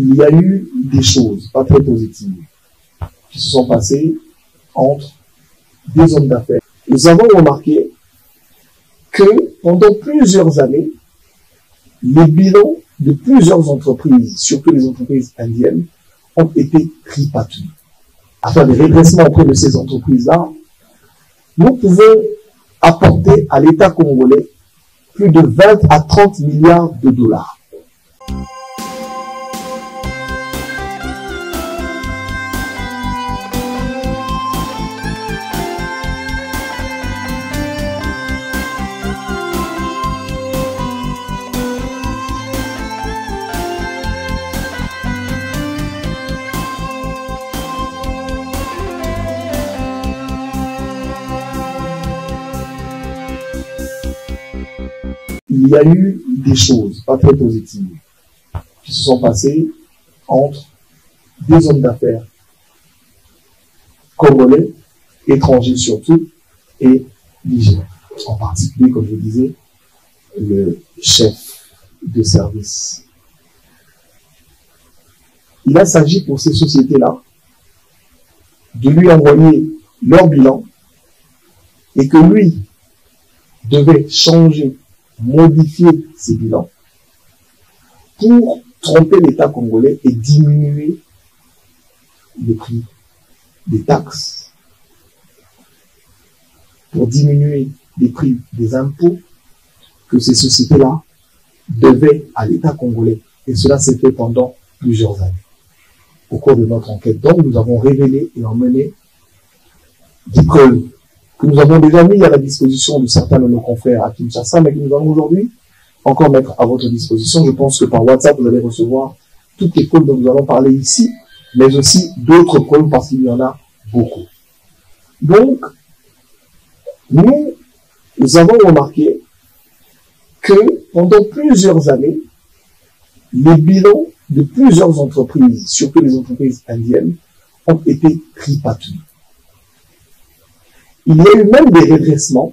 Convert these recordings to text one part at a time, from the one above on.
il y a eu des choses pas très positives qui se sont passées entre deux hommes d'affaires. Nous avons remarqué que pendant plusieurs années, les bilans de plusieurs entreprises, surtout les entreprises indiennes, ont été tripartis. Afin de redressement auprès de ces entreprises-là, nous pouvons apporter à l'État congolais plus de 20 à 30 milliards de dollars. Il y a eu des choses pas très positives qui se sont passées entre deux hommes d'affaires congolais, étrangers surtout, et Niger. En particulier, comme je disais, le chef de service. Il a s'agi pour ces sociétés-là de lui envoyer leur bilan et que lui devait changer, modifier ces bilans pour tromper l'État congolais et diminuer le prix des taxes, pour diminuer les prix des impôts que ces sociétés-là devaient à l'État congolais. Et cela s'est fait pendant plusieurs années. Au cours de notre enquête, donc, nous avons révélé et emmené des preuves que nous avons déjà mis à la disposition de certains de nos confrères à Kinshasa, mais que nous allons aujourd'hui encore mettre à votre disposition. Je pense que par WhatsApp, vous allez recevoir toutes les preuves dont nous allons parler ici, mais aussi d'autres preuves parce qu'il y en a beaucoup. Donc, nous avons remarqué que pendant plusieurs années, les bilans de plusieurs entreprises, surtout les entreprises indiennes, ont été tripartis. Il y a eu même des redressements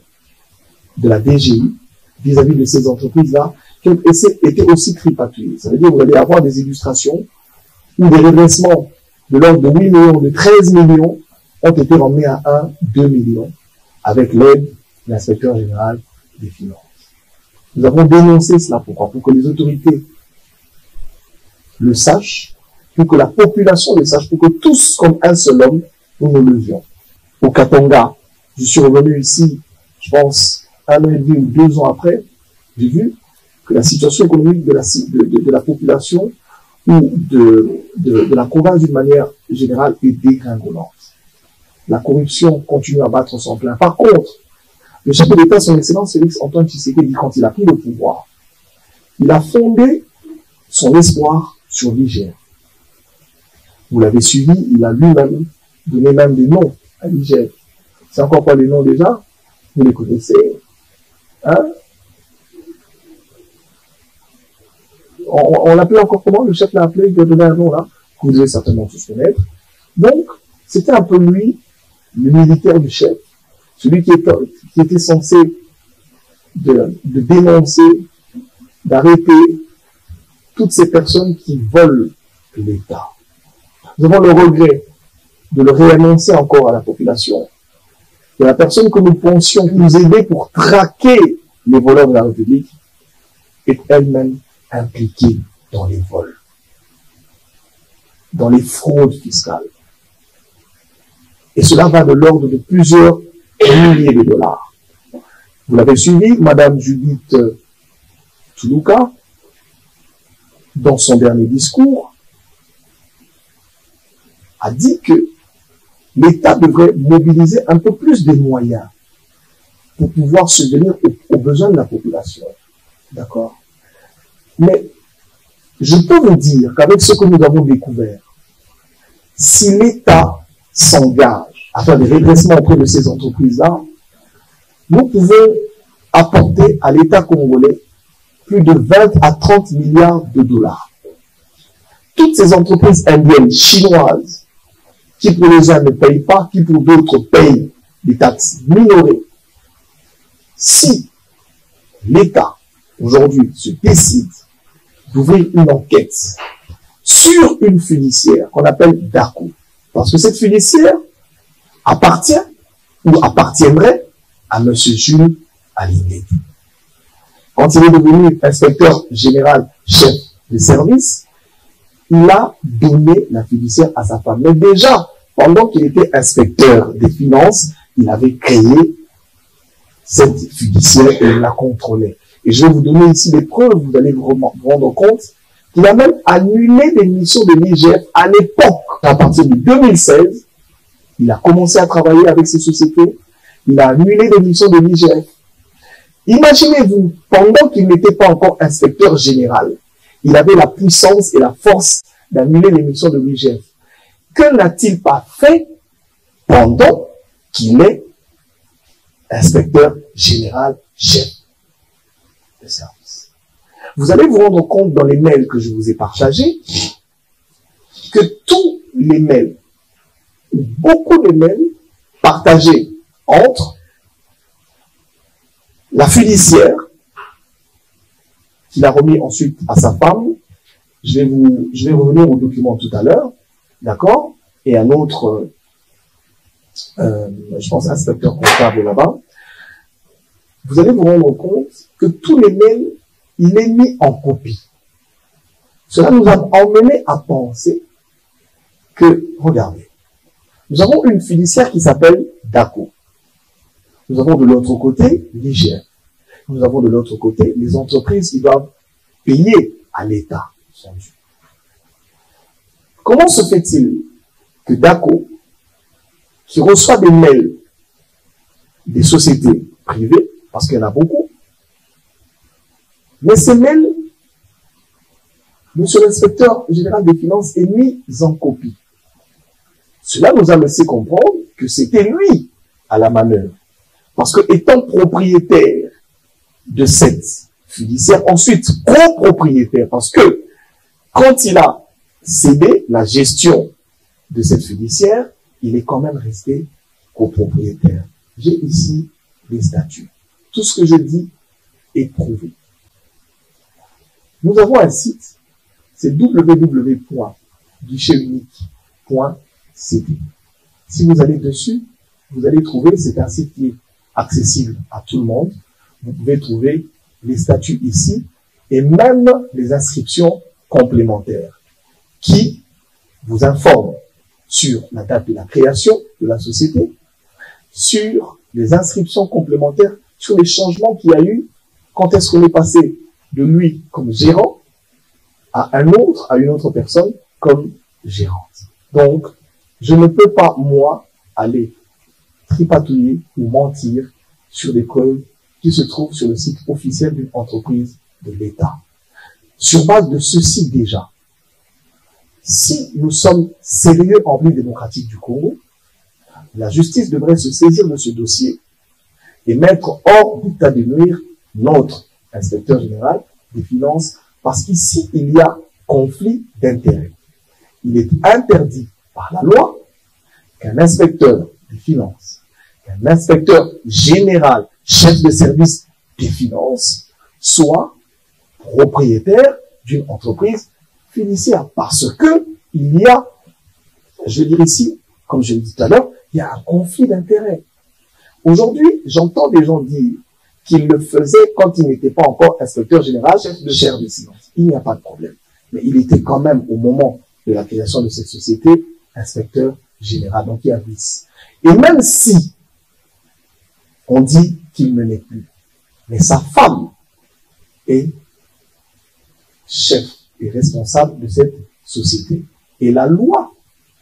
de la DGI vis-à-vis de ces entreprises-là qui ont été aussi tripartis. Ça veut dire que vous allez avoir des illustrations où des redressements de l'ordre de 8 millions, de 13 millions ont été ramenés à 1, 2 millions avec l'aide de l'inspecteur général des finances. Nous avons dénoncé cela. Pourquoi? Pour que les autorités le sachent, pour que la population le sache, pour que tous, comme un seul homme, nous nous levions. Au Katanga, je suis revenu ici, je pense, 1 an et demi ou 2 ans après, j'ai vu que la situation économique de la population ou de la province d'une manière générale est dégringolante. La corruption continue à battre son plein. Par contre, le chef de l'État, son Excellence Félix Antoine Tshisekedi, quand il a pris le pouvoir, il a fondé son espoir sur Niger. Vous l'avez suivi, il a lui-même donné même des noms à Niger. C'est encore pas les noms déjà? Vous les connaissez. Hein? On l'appelait encore comment? Le chef l'a appelé, il a donné un nom là, que vous devez certainement tous connaître. Donc, c'était un peu lui, le militaire du chef, celui qui était censé de dénoncer, d'arrêter toutes ces personnes qui volent l'État. Nous avons le regret de le réannoncer encore à la population. Que la personne que nous pensions nous aider pour traquer les voleurs de la République est elle-même impliquée dans les vols, dans les fraudes fiscales. Et cela va de l'ordre de plusieurs milliers de dollars. Vous l'avez suivi, Madame Judith Tuluka, dans son dernier discours, a dit que l'État devrait mobiliser un peu plus de moyens pour pouvoir subvenir aux besoins de la population. D'accord? Mais je peux vous dire qu'avec ce que nous avons découvert, si l'État s'engage à faire des redressements auprès de ces entreprises-là, nous pouvons apporter à l'État congolais plus de 20 à 30 milliards de dollars. Toutes ces entreprises indiennes, chinoises, qui pour les uns ne payent pas, qui pour d'autres payent des taxes minorées. Si l'État, aujourd'hui, se décide d'ouvrir une enquête sur une fiduciaire qu'on appelle DACO. Parce que cette fiduciaire appartient ou appartiendrait à M. Jules Aligné. Quand il est devenu inspecteur général chef de service, il a donné la fiduciaire à sa femme. Mais déjà, pendant qu'il était inspecteur des finances, il avait créé cette fiduciaire et il la contrôlait. Et je vais vous donner ici des preuves, vous allez vous rendre compte qu'il a même annulé des missions de l'IGF à l'époque. À partir de 2016, il a commencé à travailler avec ces sociétés, il a annulé des missions de l'IGF. Imaginez-vous, pendant qu'il n'était pas encore inspecteur général, il avait la puissance et la force d'annuler les missions de l'IGF. Que n'a-t-il pas fait pendant qu'il est inspecteur général chef de service? Vous allez vous rendre compte dans les mails que je vous ai partagés que tous les mails, ou beaucoup de mails partagés entre la fiduciaire qu'il a remis ensuite à sa femme, je vais revenir au document tout à l'heure, d'accord, et un autre, je pense, inspecteur comptable là-bas, vous allez vous rendre compte que tous les mails, il est mis en copie. Cela nous a emmené à penser que, regardez, nous avons une fiduciaire qui s'appelle DACO. Nous avons de l'autre côté l'IGF. Nous avons de l'autre côté les entreprises qui doivent payer à l'État. Comment se fait-il que DACO, qui reçoit des mails des sociétés privées, parce qu'il y en a beaucoup, mais ces mails, monsieur l'inspecteur général des finances est mis en copie. Cela nous a laissé comprendre que c'était lui à la manœuvre. Parce que étant propriétaire de cette fiduciaire, ensuite copropriétaire, parce que quand il a cédé la gestion de cette fiduciaire, il est quand même resté copropriétaire. J'ai ici les statuts. Tout ce que je dis est prouvé. Nous avons un site, c'est www.guichetunique.cd. Si vous allez dessus, vous allez trouver, c'est un site qui est accessible à tout le monde. Vous pouvez trouver les statuts ici et même les inscriptions complémentaires qui vous informent sur la date de la création de la société, sur les inscriptions complémentaires, sur les changements qu'il y a eu, quand est-ce qu'on est passé de lui comme gérant à une autre personne comme gérante. Donc, je ne peux pas, moi, aller tripatouiller ou mentir sur des preuves qui se trouvent sur le site officiel d'une entreprise de l'État. Sur base de ceci déjà, si nous sommes sérieux en République démocratique du Congo, la justice devrait se saisir de ce dossier et mettre hors d'état de nuire notre inspecteur général des finances, parce qu'ici, il y a conflit d'intérêts. Il est interdit par la loi qu'un inspecteur des finances, qu'un inspecteur général, chef de service des finances, soit propriétaire d'une entreprise fiduciaire. Parce que il y a, je veux dire ici, comme je l'ai dit tout à l'heure, il y a un conflit d'intérêts. Aujourd'hui, j'entends des gens dire qu'il le faisait quand il n'était pas encore inspecteur général, chef de service. Il n'y a pas de problème. Mais il était quand même, au moment de la création de cette société, inspecteur général. Donc il y a vice. Et même si on dit qu'il ne l'est plus, mais sa femme est chef et responsable de cette société. Et la loi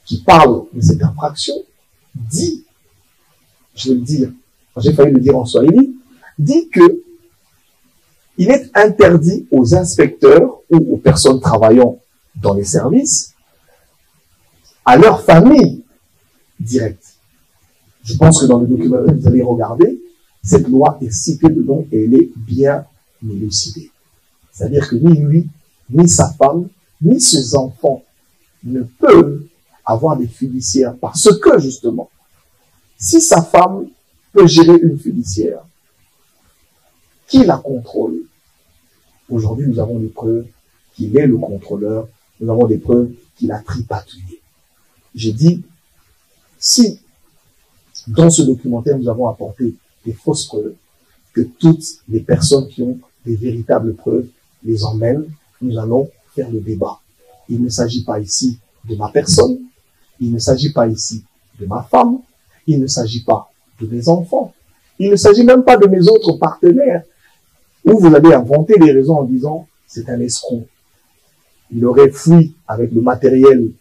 qui parle de cette infraction dit, je vais le dire, j'ai failli le dire en swahili, dit que il est interdit aux inspecteurs ou aux personnes travaillant dans les services, à leur famille directe. Je pense que dans le document, vous allez regarder, cette loi est citée dedans et elle est bien élucidée. C'est-à-dire que ni lui, ni sa femme, ni ses enfants ne peuvent avoir des fiduciaires parce que, justement, si sa femme peut gérer une fiduciaire, qui la contrôle? Aujourd'hui, nous avons les preuves qu'il est le contrôleur nous avons des preuves qu'il a tripatouillé. J'ai dit, si dans ce documentaire nous avons apporté des fausses preuves, que toutes les personnes qui ont des véritables preuves les emmènent, nous allons faire le débat. Il ne s'agit pas ici de ma personne, il ne s'agit pas ici de ma femme, il ne s'agit pas de mes enfants, il ne s'agit même pas de mes autres partenaires, où vous allez inventer des raisons en disant c'est un escroc. Il aurait fui avec le matériel,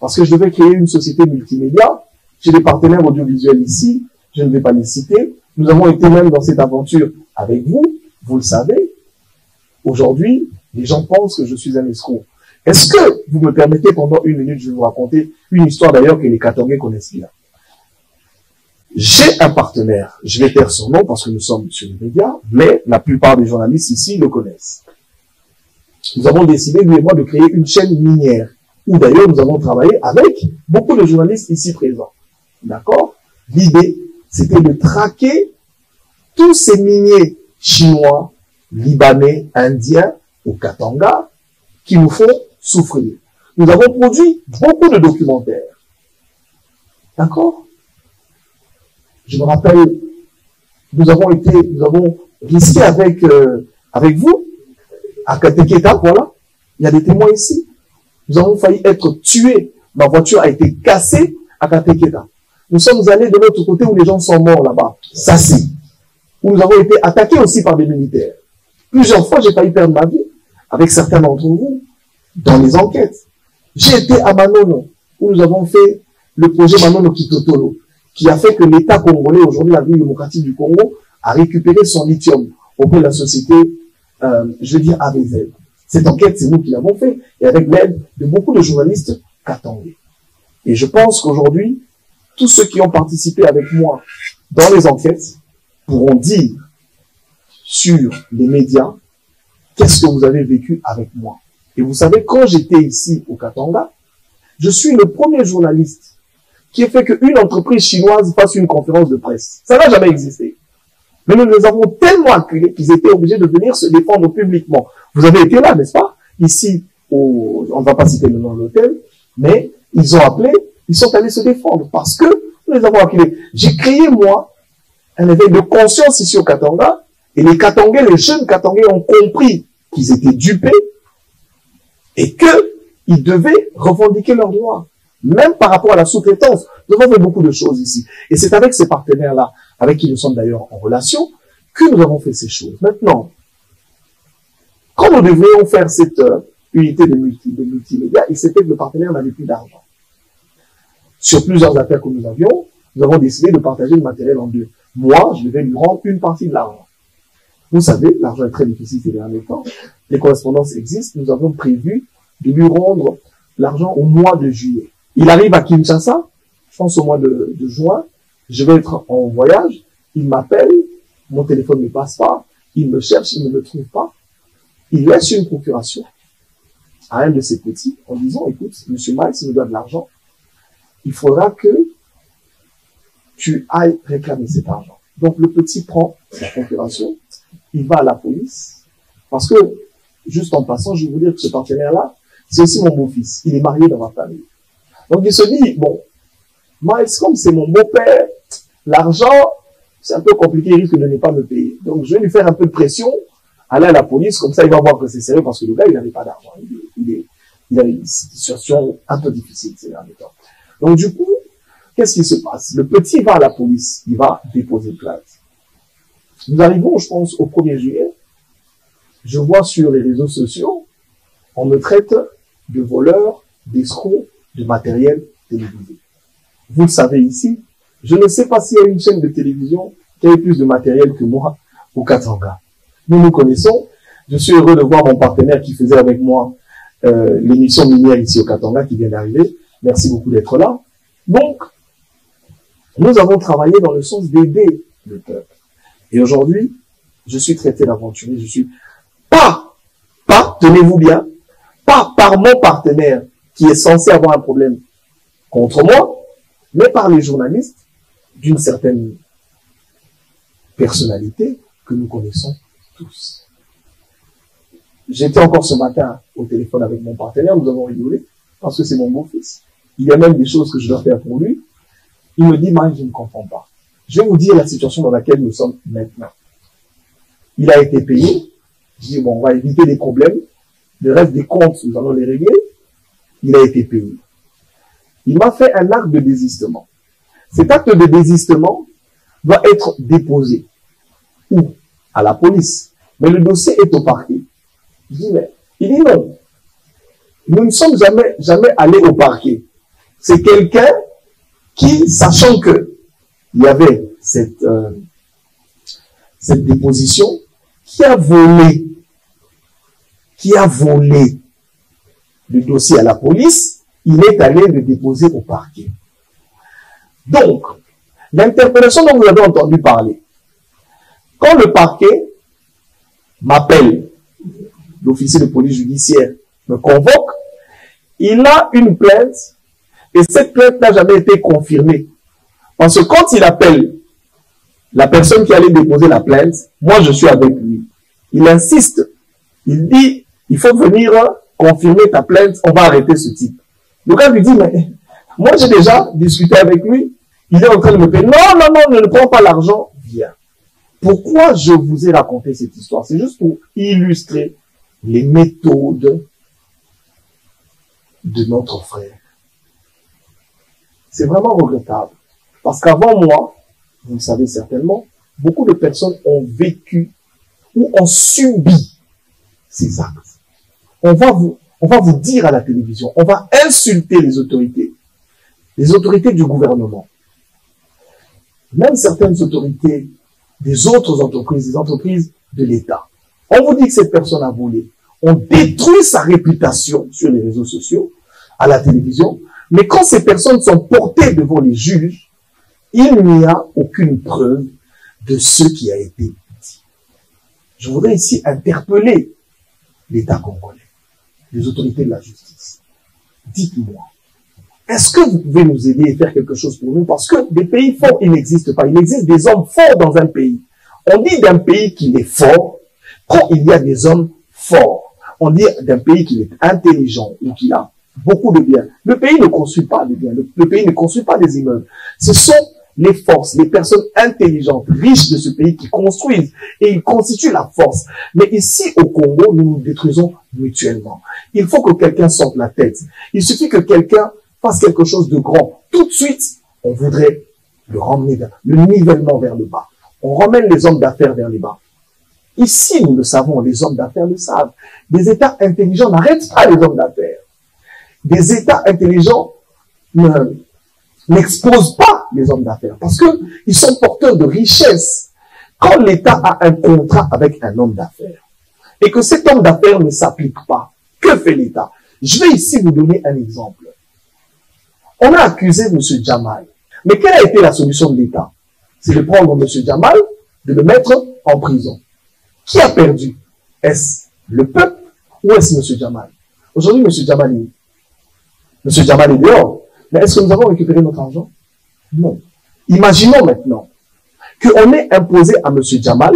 parce que je devais créer une société multimédia, j'ai des partenaires audiovisuels ici, je ne vais pas les citer, nous avons été même dans cette aventure avec vous, vous le savez. Aujourd'hui, les gens pensent que je suis un escroc. Est-ce que vous me permettez pendant une minute, je vais vous raconter une histoire d'ailleurs que les Katangais connaissent bien. J'ai un partenaire, je vais taire son nom parce que nous sommes sur les médias, mais la plupart des journalistes ici le connaissent. Nous avons décidé, lui et moi, de créer une chaîne minière, où d'ailleurs nous avons travaillé avec beaucoup de journalistes ici présents. D'accord? L'idée, c'était de traquer tous ces miniers chinois, libanais, indiens, au Katanga, qui nous font souffrir. Nous avons produit beaucoup de documentaires. D'accord? Je me rappelle, nous avons risqué avec vous, à Kateketa, voilà. Il y a des témoins ici. Nous avons failli être tués. Ma voiture a été cassée à Kateketa. Nous sommes allés de l'autre côté où les gens sont morts là-bas. Ça c'est. Où nous avons été attaqués aussi par des militaires. Plusieurs fois, j'ai failli perdre ma vie avec certains d'entre vous dans les enquêtes. J'ai été à Manono, où nous avons fait le projet Manono Kitotolo, qui a fait que l'État congolais, aujourd'hui la République démocratique du Congo, a récupéré son lithium auprès de la société, je veux dire AVZ. Cette enquête, c'est nous qui l'avons fait, et avec l'aide de beaucoup de journalistes katangais. Et je pense qu'aujourd'hui, tous ceux qui ont participé avec moi dans les enquêtes pourront dire sur les médias qu'est-ce que vous avez vécu avec moi. Et vous savez, quand j'étais ici au Katanga, je suis le premier journaliste qui a fait qu'une entreprise chinoise fasse une conférence de presse. Ça n'a jamais existé. Mais nous les avons tellement acculés qu'ils étaient obligés de venir se défendre publiquement. Vous avez été là, n'est-ce pas? Ici, on ne va pas citer le nom de l'hôtel, mais ils ont appelé, ils sont allés se défendre parce que nous les avons acculés. J'ai créé, moi, un éveil de conscience ici au Katanga, et les Katangais, les jeunes Katangais ont compris qu'ils étaient dupés et qu'ils devaient revendiquer leurs droits. Même par rapport à la sous-traitance, nous avons fait beaucoup de choses ici. Et c'est avec ces partenaires-là, avec qui nous sommes d'ailleurs en relation, que nous avons fait ces choses. Maintenant, quand nous devrions faire cette unité de multimédia, il s'était que le partenaire n'avait plus d'argent. Sur plusieurs affaires que nous avions, nous avons décidé de partager le matériel en deux. Moi, je devais lui rendre une partie de l'argent. Vous savez, l'argent est très difficile ces derniers temps. Les correspondances existent. Nous avons prévu de lui rendre l'argent au mois de juillet. Il arrive à Kinshasa, je pense au mois de juin, je vais être en voyage, il m'appelle, mon téléphone ne passe pas, il me cherche, il ne me trouve pas. Il laisse une procuration à un de ses petits en disant, écoute, monsieur Max, il me doit de l'argent, il faudra que tu ailles réclamer cet argent. Donc le petit prend sa procuration, il va à la police, parce que, juste en passant, je vais vous dire que ce partenaire-là, c'est aussi mon beau-fils, il est marié dans ma famille. Donc il se dit, bon, Miles, comme c'est mon beau-père, l'argent, c'est un peu compliqué, il risque de ne pas me payer. Donc je vais lui faire un peu de pression, aller à la police, comme ça il va voir que c'est sérieux, parce que le gars, il n'avait pas d'argent. Il a une situation un peu difficile ces derniers temps. Donc du coup, qu'est-ce qui se passe? Le petit va à la police, il va déposer plainte. Nous arrivons, je pense, au 1er juillet. Je vois sur les réseaux sociaux, on me traite de voleur, d'escroc, de matériel télévisé. Vous le savez ici, je ne sais pas s'il y a une chaîne de télévision qui a plus de matériel que moi au Katanga. Nous nous connaissons. Je suis heureux de voir mon partenaire qui faisait avec moi l'émission minière ici au Katanga qui vient d'arriver. Merci beaucoup d'être là. Donc, nous avons travaillé dans le sens d'aider le peuple. Et aujourd'hui, je suis traité d'aventurier. Je suis pas, tenez-vous bien, pas par mon partenaire qui est censé avoir un problème contre moi, mais par les journalistes d'une certaine personnalité que nous connaissons tous. J'étais encore ce matin au téléphone avec mon partenaire, nous avons rigolé, parce que c'est mon beau-fils. Il y a même des choses que je dois faire pour lui. Il me dit, Marie, je ne comprends pas. Je vais vous dire la situation dans laquelle nous sommes maintenant. Il a été payé. Je dis, bon, on va éviter les problèmes. Le reste des comptes, nous allons les régler. Il a été payé. Il m'a fait un acte de désistement. Cet acte de désistement doit être déposé. Où? À la police. Mais le dossier est au parquet. Je dis, mais, il dit non. Nous ne sommes jamais allés au parquet. C'est quelqu'un qui, sachant que il y avait cette déposition, qui a volé le dossier à la police, il est allé le déposer au parquet. Donc, l'interpellation dont vous avez entendu parler, quand le parquet m'appelle, l'officier de police judiciaire me convoque, il a une plainte et cette plainte n'a jamais été confirmée. Parce que quand il appelle la personne qui allait déposer la plainte, moi je suis avec lui. Il insiste, il dit, il faut venir confirmer ta plainte, on va arrêter ce type. Le gars lui dit, mais moi j'ai déjà discuté avec lui, il est en train de me payer. Non, non, non, ne prends pas l'argent, viens. Pourquoi je vous ai raconté cette histoire? C'est juste pour illustrer les méthodes de notre frère. C'est vraiment regrettable. Parce qu'avant moi, vous le savez certainement, beaucoup de personnes ont vécu ou ont subi ces actes. On va vous dire à la télévision, on va insulter les autorités du gouvernement, même certaines autorités des autres entreprises, des entreprises de l'État. On vous dit que cette personne a volé. On détruit sa réputation sur les réseaux sociaux, à la télévision, mais quand ces personnes sont portées devant les juges, il n'y a aucune preuve de ce qui a été dit. Je voudrais ici interpeller l'État congolais, les autorités de la justice. Dites-moi, est-ce que vous pouvez nous aider et faire quelque chose pour nous? Parce que des pays forts, il n'existe pas. Il existe des hommes forts dans un pays. On dit d'un pays qu'il est fort quand il y a des hommes forts. On dit d'un pays qu'il est intelligent ou qu'il a beaucoup de biens. Le pays ne construit pas de biens. Le pays ne construit pas des immeubles. Ce sont les forces, les personnes intelligentes, riches de ce pays qui construisent et ils constituent la force. Mais ici au Congo, nous nous détruisons mutuellement. Il faut que quelqu'un sorte la tête. Il suffit que quelqu'un fasse quelque chose de grand. Tout de suite, on voudrait le ramener vers le nivellement vers le bas. On ramène les hommes d'affaires vers le bas. Ici, nous le savons, les hommes d'affaires le savent. Des États intelligents n'arrêtent pas les hommes d'affaires. Des États intelligents n'exposent pas les hommes d'affaires parce qu'ils sont porteurs de richesses. Quand l'État a un contrat avec un homme d'affaires et que cet homme d'affaires ne s'applique pas, que fait l'État? Je vais ici vous donner un exemple. On a accusé M. Djamal. Mais quelle a été la solution de l'État? C'est de prendre M. Djamal, de le mettre en prison. Qui a perdu? Est-ce le peuple ou est-ce M. Djamal? Aujourd'hui, M. Djamal est où? M. Djamal est dehors. Mais est-ce que nous avons récupéré notre argent? Non. Imaginons maintenant qu'on ait imposé à M. Djamal,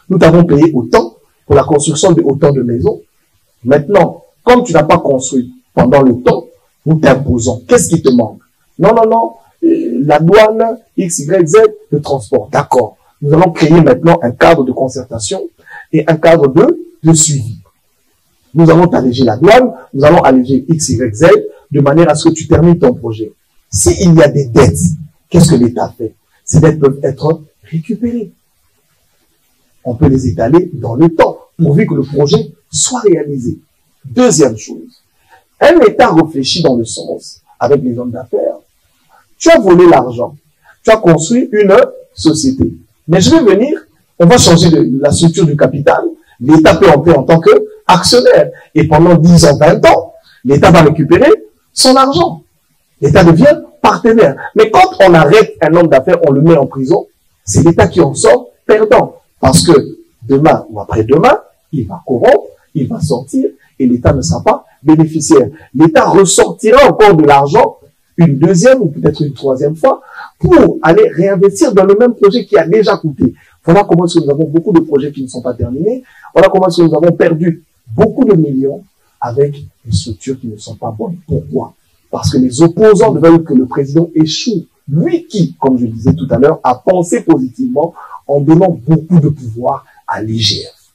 nous t'avons payé autant pour la construction de autant de maisons. Maintenant, comme tu n'as pas construit pendant le temps, nous t'imposons. Qu'est-ce qui te manque? Non, non, non. La douane, X, Y, Z, le transport. D'accord. Nous allons créer maintenant un cadre de concertation et un cadre de suivi. Nous allons alléger la douane, nous allons alléger X, Y, Z, de manière à ce que tu termines ton projet. S'il y a des dettes, qu'est-ce que l'État fait? Ces dettes peuvent être récupérées. On peut les étaler dans le temps, pourvu que le projet soit réalisé. Deuxième chose, un État réfléchit dans le sens, avec les hommes d'affaires. Tu as volé l'argent, tu as construit une société. Mais je vais venir, on va changer la structure du capital. L'État peut entrer en tant qu'actionnaire. Et pendant 10 ans, 20 ans, l'État va récupérer son argent. L'État devient partenaire. Mais quand on arrête un homme d'affaires, on le met en prison, c'est l'État qui en sort perdant. Parce que demain ou après-demain, il va corrompre, il va sortir et l'État ne sera pas bénéficiaire. L'État ressortira encore de l'argent une deuxième ou peut-être une troisième fois pour aller réinvestir dans le même projet qui a déjà coûté. Voilà comment est-ce que nous avons beaucoup de projets qui ne sont pas terminés. Voilà comment est-ce que nous avons perdu beaucoup de millions avec des structures qui ne sont pas bonnes. Pourquoi? Parce que les opposants veulent que le président échoue. Lui qui, comme je disais tout à l'heure, a pensé positivement en donnant beaucoup de pouvoir à l'IGF.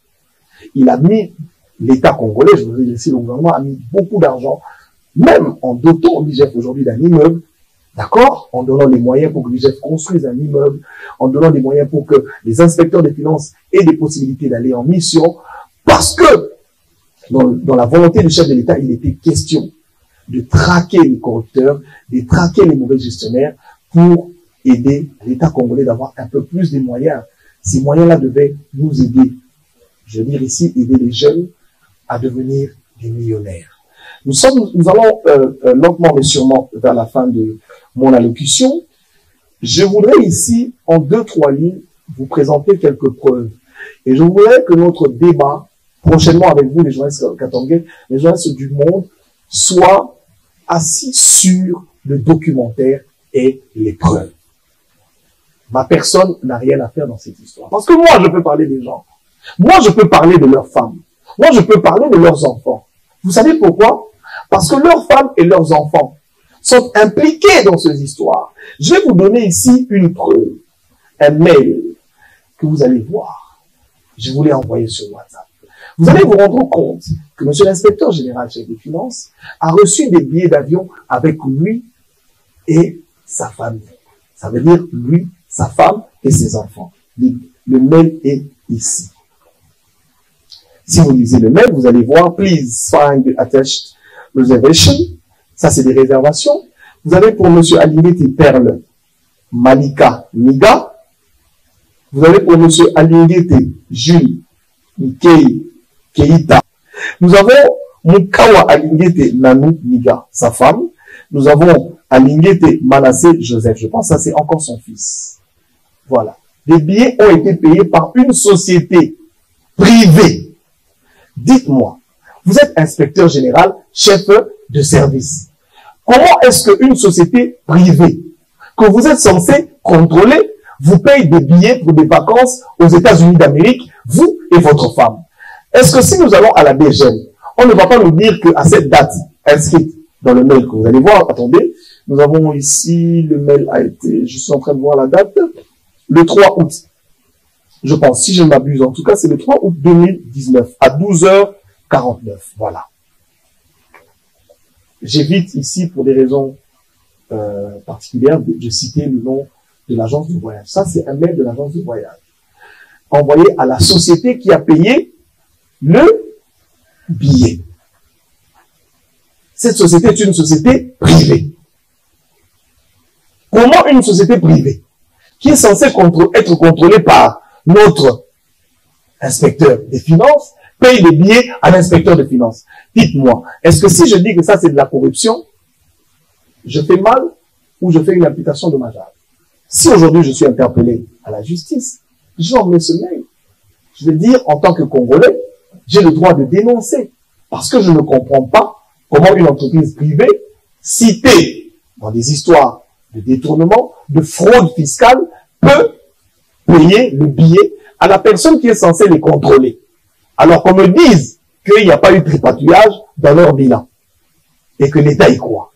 Il a mis l'État congolais, je vous ai dit ici, le gouvernement a mis beaucoup d'argent, même en dotant l'IGF aujourd'hui d'un immeuble, d'accord, en donnant les moyens pour que l'IGF construise un immeuble, en donnant des moyens pour que les inspecteurs des finances aient des possibilités d'aller en mission, parce que dans la volonté du chef de l'État, il était question de traquer les corrupteurs, de traquer les mauvais gestionnaires pour aider l'État congolais d'avoir un peu plus de moyens. Ces moyens-là devaient nous aider, je veux dire ici, aider les jeunes à devenir des millionnaires. Nous allons lentement mais sûrement vers la fin de mon allocution. Je voudrais ici, en 2-3 lignes, vous présenter quelques preuves. Et je voudrais que notre débat, prochainement avec vous, les journalistes katangais, les journalistes du monde, soit assis sur le documentaire et les preuves. Ma personne n'a rien à faire dans cette histoire. Parce que moi, je peux parler des gens. Moi, je peux parler de leurs femmes. Moi, je peux parler de leurs enfants. Vous savez pourquoi? Parce que leurs femmes et leurs enfants sont impliqués dans ces histoires. Je vais vous donner ici une preuve, un mail que vous allez voir. Je vous l'ai envoyé sur WhatsApp. Vous allez vous rendre compte que monsieur l'inspecteur général chef des finances a reçu des billets d'avion avec lui et sa famille. Ça veut dire lui, sa femme et ses enfants. Le mail est ici. Si vous lisez le mail, vous allez voir, please find the attached reservation. Ça, c'est des réservations. Vous avez pour monsieur Alingeti Perle Malika Niga. Vous avez pour monsieur Alingeti Jules Mikei Keita. Nous avons Mukawa Alingeti Nanou Niga, sa femme. Nous avons Alingeti Manassé Joseph. Je pense que ça, c'est encore son fils. Voilà. Les billets ont été payés par une société privée. Dites-moi, vous êtes inspecteur général, chef de service. Comment est-ce qu'une société privée que vous êtes censé contrôler vous paye des billets pour des vacances aux États-Unis d'Amérique, vous et votre femme? Est-ce que si nous allons à la DGM, on ne va pas nous dire qu'à cette date inscrite dans le mail que vous allez voir, attendez, nous avons ici, le mail a été, je suis en train de voir la date, le 3 août. Je pense, si je ne m'abuse, en tout cas, c'est le 3 août 2019, à 12h49. Voilà. J'évite ici, pour des raisons particulières, de citer le nom de l'agence de voyage. Ça, c'est un mail de l'agence de voyage. Envoyé à la société qui a payé le billet. Cette société est une société privée. Comment une société privée, qui est censée être contrôlée par notre inspecteur des finances, paye des billets à l'inspecteur des finances? Dites-moi, est-ce que si je dis que ça c'est de la corruption, je fais mal ou je fais une imputation dommageable? Si aujourd'hui je suis interpellé à la justice, j'envoie ce mail. Je vais dire, en tant que Congolais, j'ai le droit de dénoncer. Parce que je ne comprends pas comment une entreprise privée, citée dans des histoires de détournement, de fraude fiscale, peut payer le billet à la personne qui est censée les contrôler. Alors qu'on me dise qu'il n'y a pas eu de tripatouillage dans leur bilan et que l'État y croit.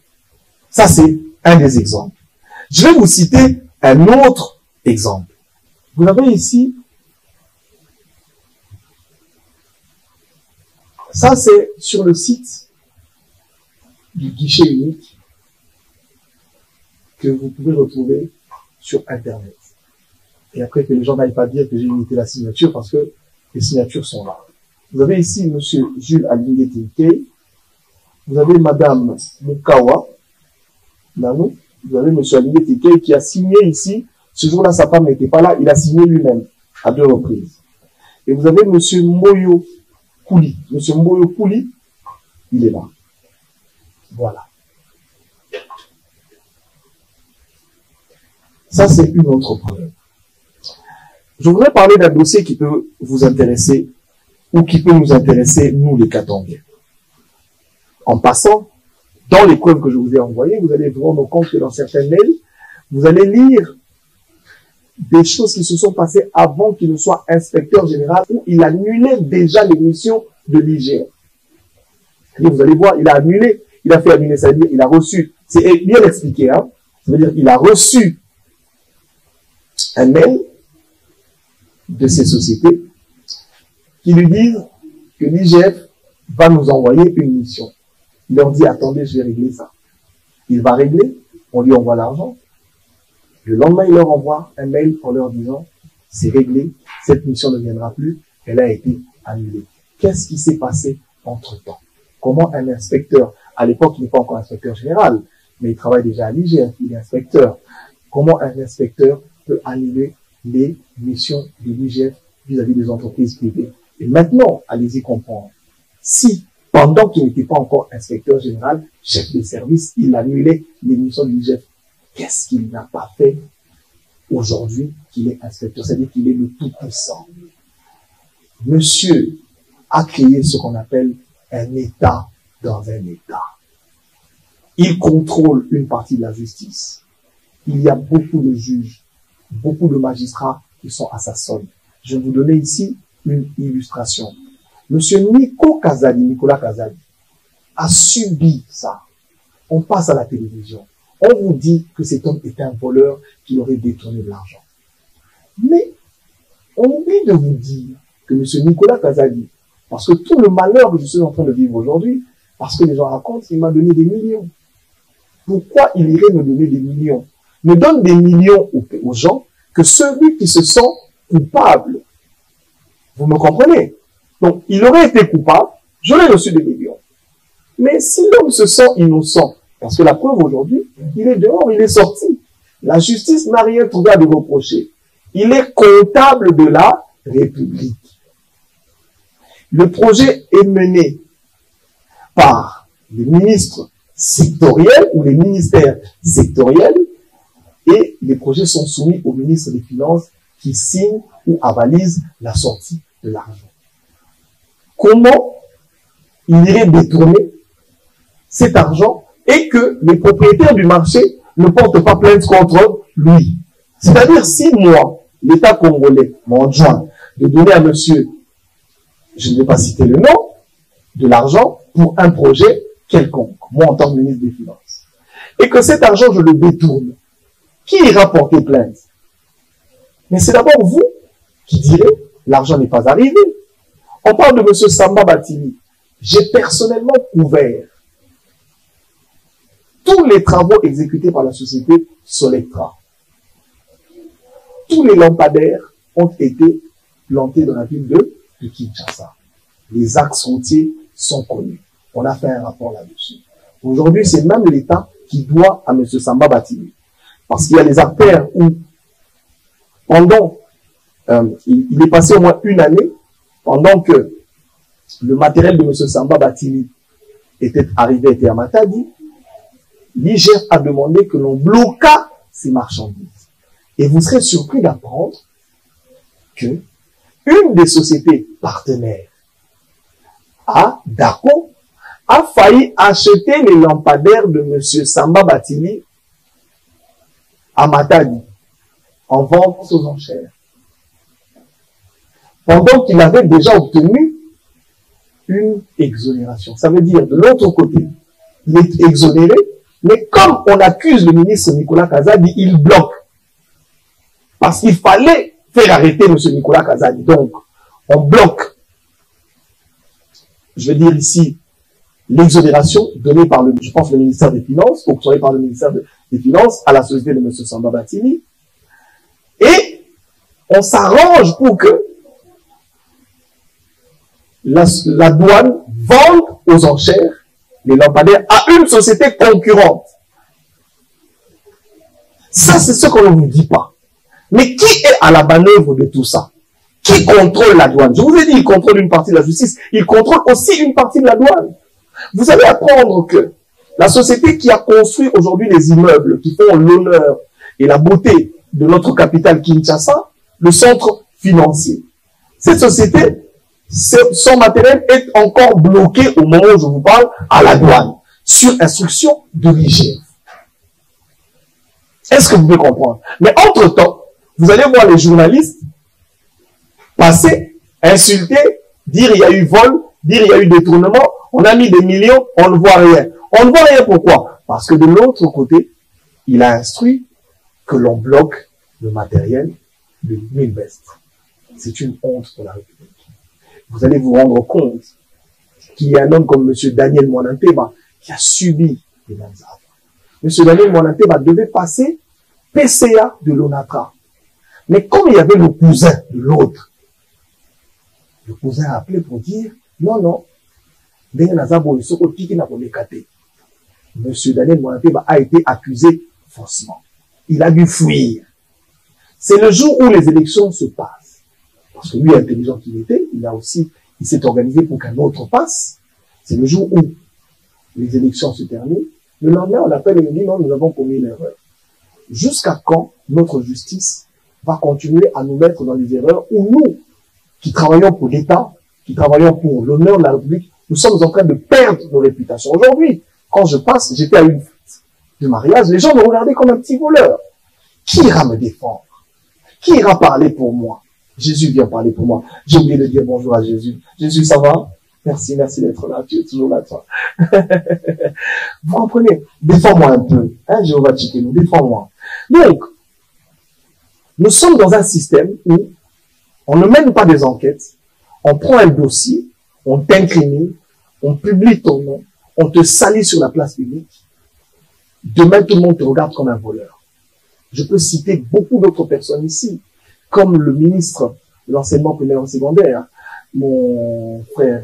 Ça, c'est un des exemples. Je vais vous citer un autre exemple. Vous avez ici, ça c'est sur le site du guichet unique que vous pouvez retrouver sur Internet. Et après que les gens n'aillent pas dire que j'ai imité la signature parce que les signatures sont là. Vous avez ici monsieur Jules Alingeti Nkei. Vous avez madame Mukawa Nanou. Vous avez monsieur Alingeti Nkei qui a signé ici. Ce jour-là, sa femme n'était pas là. Il a signé lui-même à 2 reprises. Et vous avez monsieur Moyo Kouli. Monsieur Moyo Kouli, il est là. Voilà. Ça, c'est une autre preuve. Je voudrais parler d'un dossier qui peut vous intéresser ou qui peut nous intéresser, nous, les Katangais. En passant, dans les preuves que je vous ai envoyées, vous allez vous rendre compte que dans certains mails, vous allez lire des choses qui se sont passées avant qu'il ne soit inspecteur général, où il annulait déjà les missions de l'IGF. Vous allez voir, il a annulé, il a fait annuler, ça veut dire il a reçu, c'est bien expliqué, hein, ça veut dire il a reçu un mail de ces sociétés qui lui disent que l'IGF va nous envoyer une mission. Il leur dit, attendez, je vais régler ça. Il va régler, on lui envoie l'argent. Le lendemain, il leur envoie un mail en leur disant, c'est réglé, cette mission ne viendra plus, elle a été annulée. Qu'est-ce qui s'est passé entre-temps? Comment un inspecteur, à l'époque, il n'est pas encore inspecteur général, mais il travaille déjà à l'IGF, il est inspecteur. Comment un inspecteur peut annuler les missions de l'IGF vis-à-vis des entreprises privées? Et maintenant, allez-y comprendre. Si, pendant qu'il n'était pas encore inspecteur général, chef de service, il annulait les missions de l'IGF, qu'est-ce qu'il n'a pas fait aujourd'hui qu'il est inspecteur? C'est-à-dire qu'il est le tout-puissant. Monsieur a créé ce qu'on appelle un État dans un État. Il contrôle une partie de la justice. Il y a beaucoup de juges, beaucoup de magistrats qui sont à sa solde. Je vais vous donner ici une illustration. Monsieur Nicolas Kazadi, a subi ça. On passe à la télévision. On vous dit que cet homme est un voleur qui aurait détourné de l'argent. Mais on oublie de vous dire que monsieur Nicolas Kazadi, parce que tout le malheur que je suis en train de vivre aujourd'hui, parce que les gens racontent, il m'a donné des millions. Pourquoi il irait me donner des millions? Ne donne des millions aux gens que celui qui se sent coupable. Vous me comprenez? Donc, il aurait été coupable, j'aurais reçu des millions. Mais si l'homme se sent innocent, parce que la preuve aujourd'hui, il est dehors, il est sorti. La justice n'a rien trouvé à lui reprocher. Il est comptable de la République. Le projet est mené par les ministres sectoriels ou les ministères sectoriels et les projets sont soumis au ministre des Finances qui signe ou avalise la sortie de l'argent. Comment il irait détourner cet argent et que les propriétaires du marché ne portent pas plainte contre lui? C'est-à-dire, si moi, l'État congolais, m'enjoint de donner à monsieur, je ne vais pas citer le nom, de l'argent pour un projet quelconque, moi en tant que ministre des Finances, et que cet argent, je le détourne, qui ira porter plainte? Mais c'est d'abord vous qui direz, l'argent n'est pas arrivé. On parle de monsieur Samba Batili. J'ai personnellement couvert tous les travaux exécutés par la société Solectra. Tous les lampadaires ont été plantés dans la ville de Kinshasa. Les axes routiers sont connus. On a fait un rapport là-dessus. Aujourd'hui, c'est même l'État qui doit à M. Samba Batili. Parce qu'il y a des artères où, pendant, il est passé au moins une année, pendant que le matériel de M. Samba Batili était à Matadi, l'IGF a demandé que l'on bloqua ces marchandises. Et vous serez surpris d'apprendre que une des sociétés partenaires à DACO a failli acheter les lampadaires de M. Samba Batili à Matadi en vente aux enchères. Pendant qu'il avait déjà obtenu une exonération. Ça veut dire, de l'autre côté, il est exonéré, mais comme on accuse le ministre Nicolas Kazadi, il bloque. Parce qu'il fallait faire arrêter M. Nicolas Kazadi. Donc, on bloque, je veux dire ici, l'exonération donnée par le, je pense, le ministère des Finances, octroyée par le ministère des Finances à la société de M. Samba Batili. Et on s'arrange pour que la douane vende aux enchères les lampadaires à une société concurrente. Ça, c'est ce qu'on ne vous dit pas. Mais qui est à la manœuvre de tout ça? Qui contrôle la douane? Je vous ai dit, il contrôle une partie de la justice. Il contrôle aussi une partie de la douane. Vous allez apprendre que la société qui a construit aujourd'hui les immeubles qui font l'honneur et la beauté de notre capitale Kinshasa, le centre financier, cette société, son matériel est encore bloqué au moment où je vous parle à la douane, sur instruction de l'IGF. Est-ce que vous pouvez comprendre? Mais entre-temps, vous allez voir les journalistes passer, insulter, dire il y a eu vol dire il y a eu détournement, on a mis des millions, on ne voit rien. On ne voit rien pourquoi? Parce que de l'autre côté, il a instruit que l'on bloque le matériel de Milvest. C'est une honte pour la République. Vous allez vous rendre compte qu'il y a un homme comme M. Daniel Mwananteba qui a subi les mêmes actes. M. Daniel Mwananteba devait passer PCA de l'ONATRA. Mais comme il y avait le cousin de l'autre, le cousin a appelé pour dire non, non, M. Daniel Mwananteba a été accusé faussement. Il a dû fuir. C'est le jour où les élections se passent. Parce que lui, intelligent qu'il était, il s'est organisé pour qu'un autre passe. C'est le jour où les élections se terminent. Le lendemain, on appelle et on dit non, nous avons commis une erreur. Jusqu'à quand notre justice va continuer à nous mettre dans les erreurs où nous, qui travaillons pour l'État, qui travaillons pour l'honneur de la République, nous sommes en train de perdre nos réputations. Aujourd'hui, quand je passe, j'étais à une fête de mariage, les gens me regardaient comme un petit voleur. Qui ira me défendre? Qui ira parler pour moi? Jésus vient parler pour moi. J'ai oublié de dire bonjour à Jésus. Jésus, ça va? Merci, merci d'être là. Tu es toujours là, toi. Vous comprenez? Défends-moi un peu. Hein, Jéhovah Tchikenu, défends-moi. Donc, nous sommes dans un système où on ne mène pas des enquêtes, on prend un dossier, on t'incrimine, on publie ton nom, on te salit sur la place publique. Demain, tout le monde te regarde comme un voleur. Je peux citer beaucoup d'autres personnes ici, comme le ministre de l'enseignement primaire et secondaire, mon frère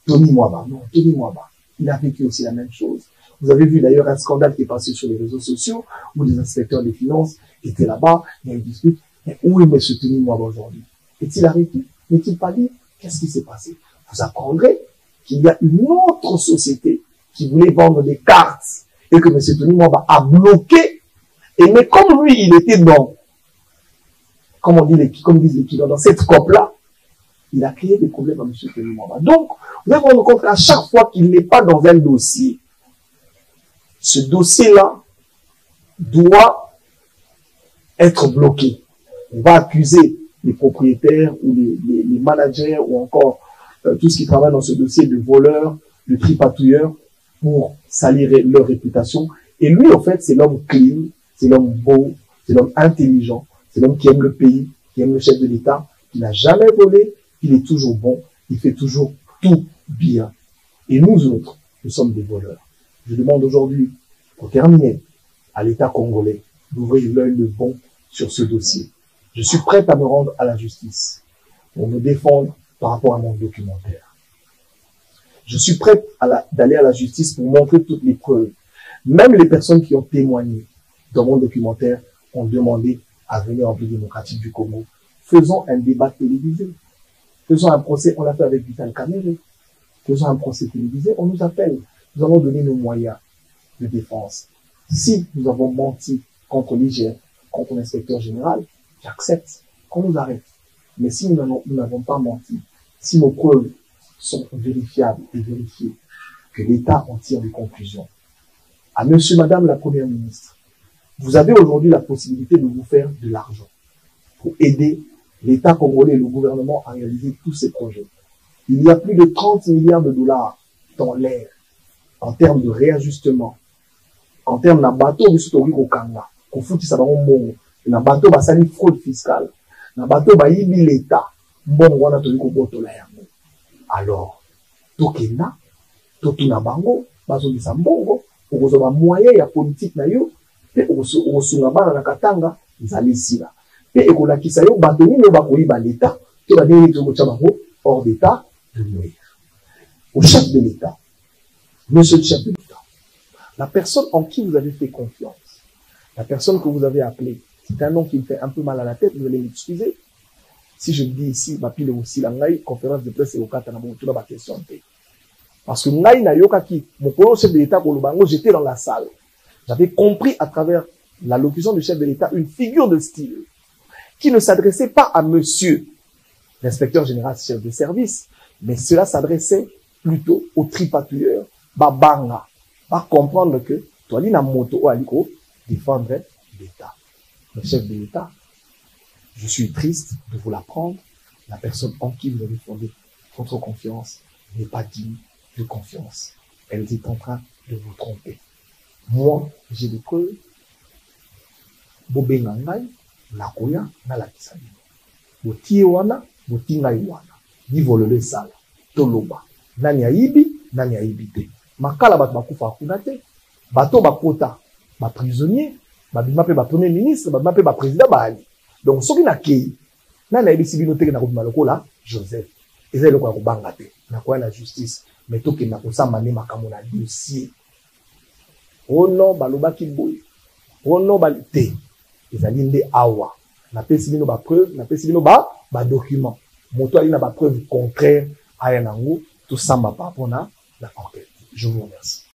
Tony Mwaba. Non, Tony Mwaba. Il a vécu aussi la même chose. Vous avez vu d'ailleurs un scandale qui est passé sur les réseaux sociaux, où les inspecteurs des finances étaient là-bas, il y a eu une dispute. Mais où est M. Tony Mwaba aujourd'hui? Est-il arrêté? N'est-il pas libre? Qu'est-ce qui s'est passé? Vous apprendrez qu'il y a une autre société qui voulait vendre des cartes et que M. Tony Mwaba a bloqué. Et mais comme lui, il était dans, comme disent les kilos, dans cette COP-là, il a créé des problèmes à M. Tony Mwaba. Donc, vous allez vous rendre compte qu'à chaque fois qu'il n'est pas dans un dossier, ce dossier-là doit être bloqué. On va accuser les propriétaires ou les managers ou encore tout ce qui travaille dans ce dossier de voleurs, de tripatouilleurs pour salir leur réputation. Et lui, en fait, c'est l'homme clean, c'est l'homme beau, c'est l'homme intelligent, c'est l'homme qui aime le pays, qui aime le chef de l'État, qui n'a jamais volé, il est toujours bon, il fait toujours tout bien. Et nous autres, nous sommes des voleurs. Je demande aujourd'hui, pour terminer, à l'État congolais d'ouvrir l'œil le bon sur ce dossier. Je suis prêt à me rendre à la justice pour me défendre par rapport à mon documentaire. Je suis prêt d'aller à la justice pour montrer toutes les preuves. Même les personnes qui ont témoigné dans mon documentaire ont demandé à venir en République démocratique du Congo. Faisons un débat télévisé. Faisons un procès, on l'a fait avec Vital Kamerhe. Faisons un procès télévisé, on nous appelle. Nous allons donner nos moyens de défense. Si nous avons menti contre l'IGF, contre l'inspecteur général, j'accepte qu'on nous arrête. Mais si nous n'avons pas menti, si nos preuves sont vérifiables et vérifiées, que l'État en tire des conclusions. À monsieur, madame la première ministre, vous avez aujourd'hui la possibilité de vous faire de l'argent pour aider l'État congolais et le gouvernement à réaliser tous ces projets. Il y a plus de 30 milliards de dollars dans l'air en termes de réajustement, en termes de bateau, na bateau basali fraude fiscale, na bateau bayibi l'État, alors, tokenda, totuna bango, bazongisa mbongo, okozoma moyen ya politique na yo, pe okosunga bana na katanga, nzali sila. Pe ekolakisa yo, bato nini yo bakoyiba l'État, te badeni tokotia bango hors d'État de nuire. Au chef de l'État, monsieur le chef de l'État, la personne en qui vous avez fait confiance, la personne que vous avez appelée, c'est un nom qui me fait un peu mal à la tête, vous allez m'excuser. Si je le dis ici, ma pile aussi, la conférence de presse et au Kata, na question. Parce que Ngaï na yoka qui, mon chef de l'État, j'étais dans la salle. J'avais compris à travers la locution du chef de l'État une figure de style qui ne s'adressait pas à monsieur l'inspecteur général chef de service, mais cela s'adressait plutôt au tripatouilleur, babanga, va comprendre que toi, na moto aliko défendre l'État. Le chef de l'État, je suis triste de vous l'apprendre, la personne en qui vous avez fondé votre confiance n'est pas digne de confiance. Elle est en train de vous tromper. Moi, j'ai des preuves. Bobenga ngai, nakoya, nalakisa bino. Botie wana, botie ngai wana. Divolele sala, toloba. Nani aibi, nani aibi te. Makala bato bakufa akuna te. Bato bakota, ba prisonnier, babima pe ba premier ministre, babima pe ba président baali. Donc soki na kei, nani aibi si bino teke na kobima lokola Joseph. Eza eloko ya kobanga te. Nakoya na justice, mais toke na kosamba ne makambo na dossier. Oh non, balobaki boye. Oh non, balite. Ezali nde awa. Na pesi bino ba preuve, na pesi bino ba document. Moto ali na ba preuve contraire aya nango, tout samba par rapport na enquête. Je vous remercie.